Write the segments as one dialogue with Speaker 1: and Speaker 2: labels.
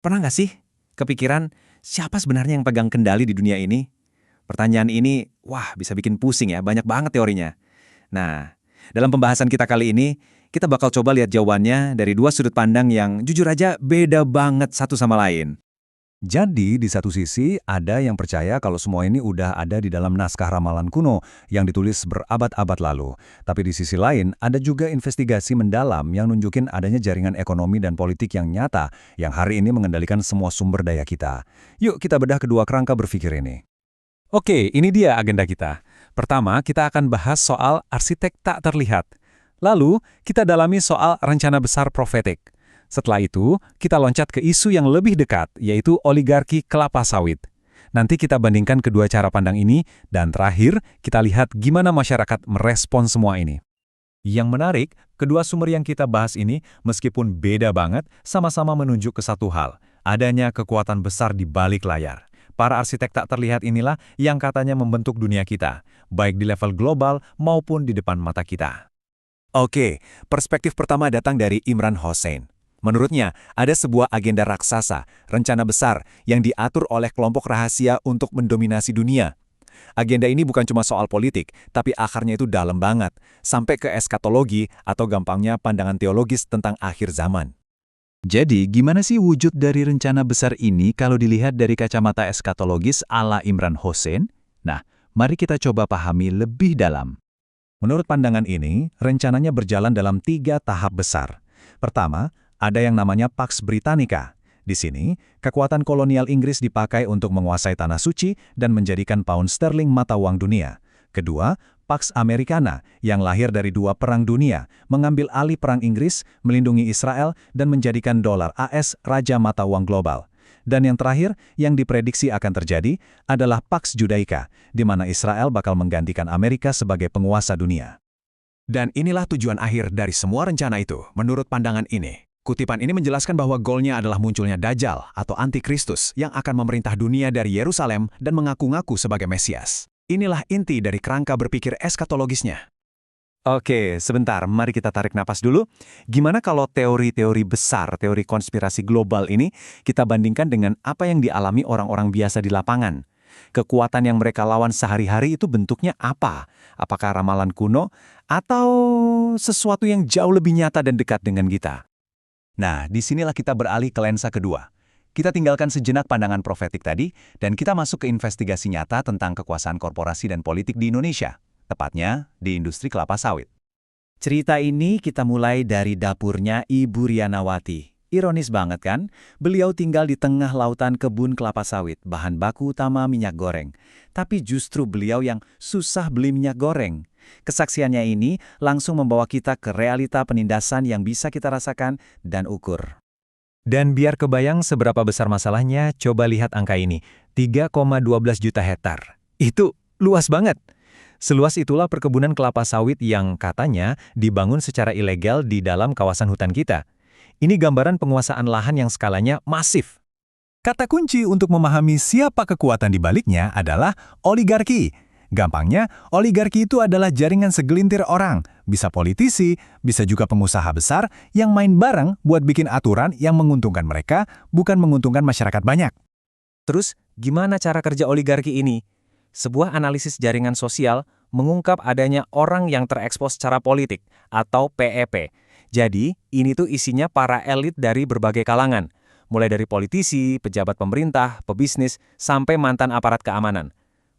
Speaker 1: Pernah nggak sih kepikiran siapa sebenarnya yang pegang kendali di dunia ini? Pertanyaan ini, wah bisa bikin pusing ya, banyak banget teorinya. Nah, dalam pembahasan kita kali ini, kita bakal coba lihat jawabannya dari dua sudut pandang yang jujur aja beda banget satu sama lain.
Speaker 2: Jadi, di satu sisi, ada yang percaya kalau semua ini udah ada di dalam naskah ramalan kuno yang ditulis berabad-abad lalu. Tapi di sisi lain, ada juga investigasi mendalam yang nunjukin adanya jaringan ekonomi dan politik yang nyata yang hari ini mengendalikan semua sumber daya kita. Yuk kita bedah kedua kerangka berpikir ini.
Speaker 3: Oke, ini dia agenda kita. Pertama, kita akan bahas soal arsitek tak terlihat. Lalu, kita dalami soal rencana besar profetik. Setelah itu, kita loncat ke isu yang lebih dekat, yaitu oligarki kelapa sawit. Nanti kita bandingkan kedua cara pandang ini, dan terakhir, kita lihat gimana masyarakat merespon semua ini.
Speaker 2: Yang menarik, kedua sumber yang kita bahas ini, meskipun beda banget, sama-sama menunjuk ke satu hal, adanya kekuatan besar di balik layar. Para arsitek tak terlihat inilah yang katanya membentuk dunia kita, baik di level global maupun di depan mata kita.
Speaker 1: Oke, perspektif pertama datang dari Imran Hossein. Menurutnya, ada sebuah agenda raksasa, rencana besar, yang diatur oleh kelompok rahasia untuk mendominasi dunia. Agenda ini bukan cuma soal politik, tapi akarnya itu dalam banget, sampai ke eskatologi atau gampangnya pandangan teologis tentang akhir zaman.
Speaker 2: Jadi, gimana sih wujud dari rencana besar ini kalau dilihat dari kacamata eskatologis ala Imran Hossein? Nah, mari kita coba pahami lebih dalam. Menurut pandangan ini, rencananya berjalan dalam 3 tahap besar. Pertama, ada yang namanya Pax Britannica. Di sini, kekuatan kolonial Inggris dipakai untuk menguasai tanah suci dan menjadikan pound sterling mata uang dunia. Kedua, Pax Americana yang lahir dari 2 perang dunia, mengambil alih perang Inggris, melindungi Israel, dan menjadikan dolar AS raja mata uang global. Dan yang terakhir, yang diprediksi akan terjadi, adalah Pax Judaica, di mana Israel bakal menggantikan Amerika sebagai penguasa dunia.
Speaker 1: Dan inilah tujuan akhir dari semua rencana itu, menurut pandangan ini. Kutipan ini menjelaskan bahwa goalnya adalah munculnya Dajjal atau Antikristus yang akan memerintah dunia dari Yerusalem dan mengaku-ngaku sebagai Mesias. Inilah inti dari kerangka berpikir eskatologisnya. Oke, sebentar, mari kita tarik napas dulu. Gimana kalau teori-teori besar, teori konspirasi global ini kita bandingkan dengan apa yang dialami orang-orang biasa di lapangan? Kekuatan yang mereka lawan sehari-hari itu bentuknya apa? Apakah ramalan kuno atau sesuatu yang jauh lebih nyata dan dekat dengan kita?
Speaker 2: Nah, disinilah kita beralih ke lensa kedua. Kita tinggalkan sejenak pandangan profetik tadi, dan kita masuk ke investigasi nyata tentang kekuasaan korporasi dan politik di Indonesia, tepatnya di industri kelapa sawit.
Speaker 1: Cerita ini kita mulai dari dapurnya Ibu Rianawati. Ironis banget kan? Beliau tinggal di tengah lautan kebun kelapa sawit, bahan baku utama minyak goreng. Tapi justru beliau yang susah beli minyak goreng. Kesaksiannya ini langsung membawa kita ke realita penindasan yang bisa kita rasakan dan ukur.
Speaker 3: Dan biar kebayang seberapa besar masalahnya, coba lihat angka ini, 3,12 juta hektar. Itu luas banget. Seluas itulah perkebunan kelapa sawit yang katanya dibangun secara ilegal di dalam kawasan hutan kita. Ini gambaran penguasaan lahan yang skalanya masif. Kata kunci untuk memahami siapa kekuatan di baliknya adalah oligarki. Gampangnya, oligarki itu adalah jaringan segelintir orang, bisa politisi, bisa juga pengusaha besar yang main bareng buat bikin aturan yang menguntungkan mereka, bukan menguntungkan masyarakat banyak.
Speaker 1: Terus, gimana cara kerja oligarki ini? Sebuah analisis jaringan sosial mengungkap adanya orang yang terekspos secara politik atau PEP. Jadi, ini tuh isinya para elit dari berbagai kalangan, mulai dari politisi, pejabat pemerintah, pebisnis, sampai mantan aparat keamanan.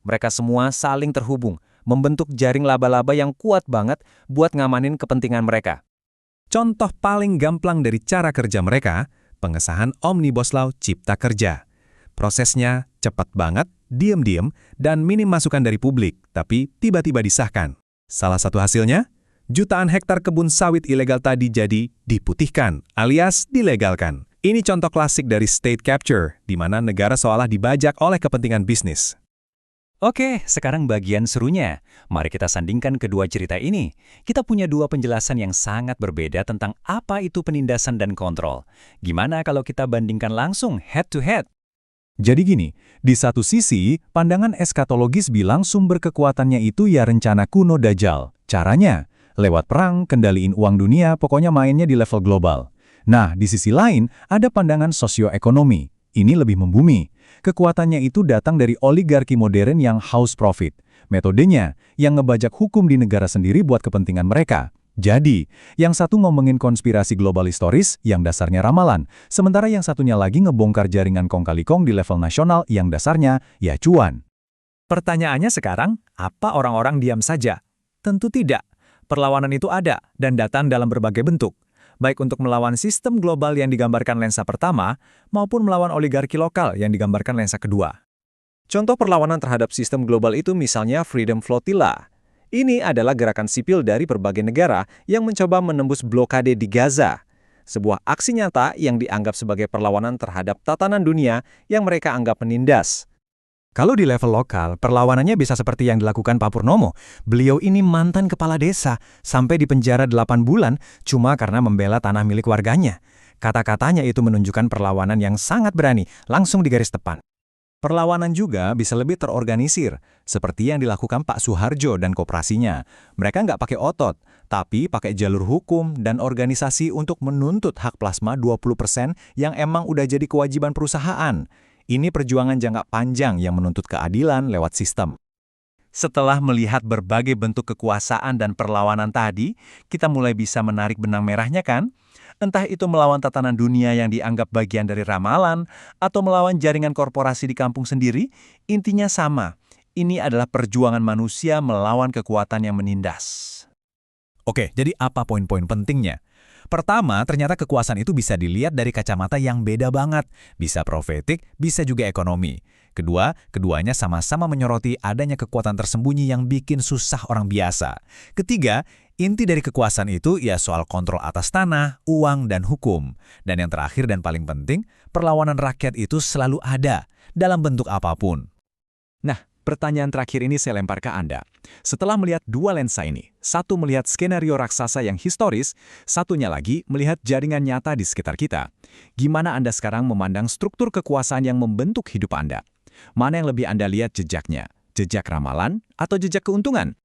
Speaker 1: Mereka semua saling terhubung, membentuk jaring laba-laba yang kuat banget buat ngamanin kepentingan mereka.
Speaker 3: Contoh paling gamblang dari cara kerja mereka, pengesahan Omnibus Law Cipta Kerja. Prosesnya cepat banget, diam-diam, dan minim masukan dari publik, tapi tiba-tiba disahkan. Salah satu hasilnya, jutaan hektar kebun sawit ilegal tadi jadi diputihkan, alias dilegalkan. Ini contoh klasik dari state capture, di mana negara seolah dibajak oleh kepentingan bisnis.
Speaker 1: Oke, sekarang bagian serunya. Mari kita sandingkan kedua cerita ini. Kita punya dua penjelasan yang sangat berbeda tentang apa itu penindasan dan kontrol. Gimana kalau kita bandingkan langsung head to head?
Speaker 2: Jadi gini, di satu sisi, pandangan eskatologis bilang sumber kekuatannya itu ya rencana kuno Dajjal. Caranya, lewat perang, kendaliin uang dunia, pokoknya mainnya di level global. Nah, di sisi lain, ada pandangan sosioekonomi. Ini lebih membumi. Kekuatannya itu datang dari oligarki modern yang haus profit. Metodenya, yang ngebajak hukum di negara sendiri buat kepentingan mereka. Jadi, yang satu ngomongin konspirasi global historis yang dasarnya ramalan, sementara yang satunya lagi ngebongkar jaringan kong kali kong di level nasional yang dasarnya ya cuan.
Speaker 3: Pertanyaannya sekarang, apa orang-orang diam saja? Tentu tidak. Perlawanan itu ada dan datang dalam berbagai bentuk, baik untuk melawan sistem global yang digambarkan lensa pertama, maupun melawan oligarki lokal yang digambarkan lensa kedua. Contoh perlawanan terhadap sistem global itu misalnya Freedom Flotilla. Ini adalah gerakan sipil dari berbagai negara yang mencoba menembus blokade di Gaza. Sebuah aksi nyata yang dianggap sebagai perlawanan terhadap tatanan dunia yang mereka anggap menindas. Kalau di level lokal, perlawanannya bisa seperti yang dilakukan Pak Purnomo. Beliau ini mantan kepala desa, sampai dipenjara 8 bulan cuma karena membela tanah milik warganya. Kata-katanya itu menunjukkan perlawanan yang sangat berani, langsung di garis depan. Perlawanan juga bisa lebih terorganisir, seperti yang dilakukan Pak Suharjo dan koperasinya. Mereka nggak pakai otot, tapi pakai jalur hukum dan organisasi untuk menuntut hak plasma 20% yang emang udah jadi kewajiban perusahaan. Ini perjuangan jangka panjang yang menuntut keadilan lewat sistem. Setelah melihat berbagai bentuk kekuasaan dan perlawanan tadi, kita mulai bisa menarik benang merahnya kan? Entah itu melawan tatanan dunia yang dianggap bagian dari ramalan, atau melawan jaringan korporasi di kampung sendiri, intinya sama. Ini adalah perjuangan manusia melawan kekuatan yang menindas. Oke, jadi apa poin-poin pentingnya? Pertama, ternyata kekuasaan itu bisa dilihat dari kacamata yang beda banget. Bisa profetik, bisa juga ekonomi. Kedua, keduanya sama-sama menyoroti adanya kekuatan tersembunyi yang bikin susah orang biasa. Ketiga, inti dari kekuasaan itu ya soal kontrol atas tanah, uang, dan hukum. Dan yang terakhir dan paling penting, perlawanan rakyat itu selalu ada, dalam bentuk apapun. Nah, pertanyaan terakhir ini saya lempar ke Anda. Setelah melihat dua lensa ini, satu melihat skenario raksasa yang historis, satunya lagi melihat jaringan nyata di sekitar kita. Gimana Anda sekarang memandang struktur kekuasaan yang membentuk hidup Anda? Mana yang lebih Anda lihat jejaknya? Jejak ramalan atau jejak keuntungan?